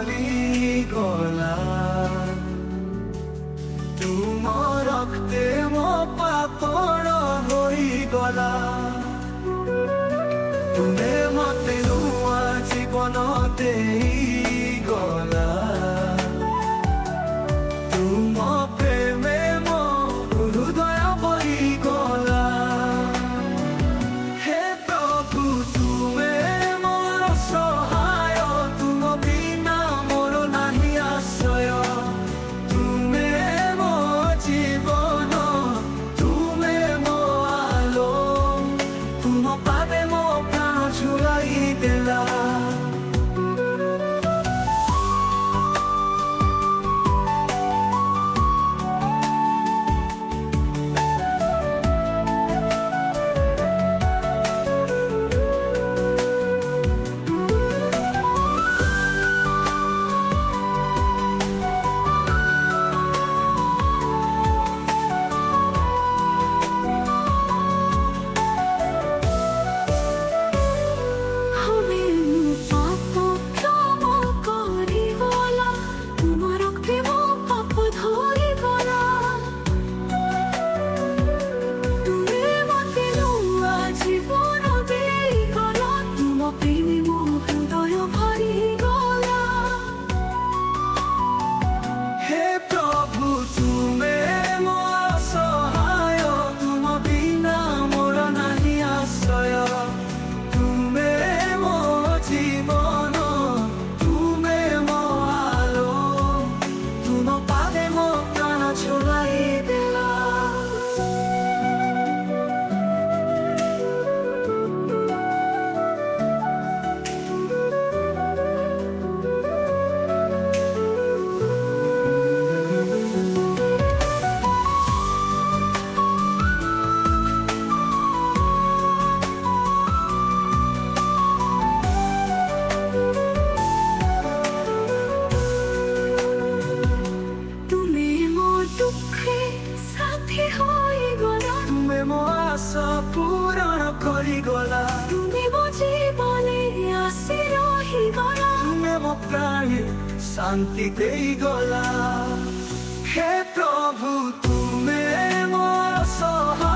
गला तुम रक्ते मो पापड़ होई गला तुम्हें मते नुआ जीवन देई गला तुम प्रेमे मो हृदय बही गला हे प्रभु तुम्हें मोर सहाय तुम बिना मोर नाही आश्रय तुम्हें मो जीवन तुम्हें मो आलो तुम पादे मो प्राण झुलाई देला पूरण करिगला तुम्हें मो जीवने आसी रहिगला तुम्हें मो प्राणे शांति देइगला हे प्रभु तुम्हें मोर सहाय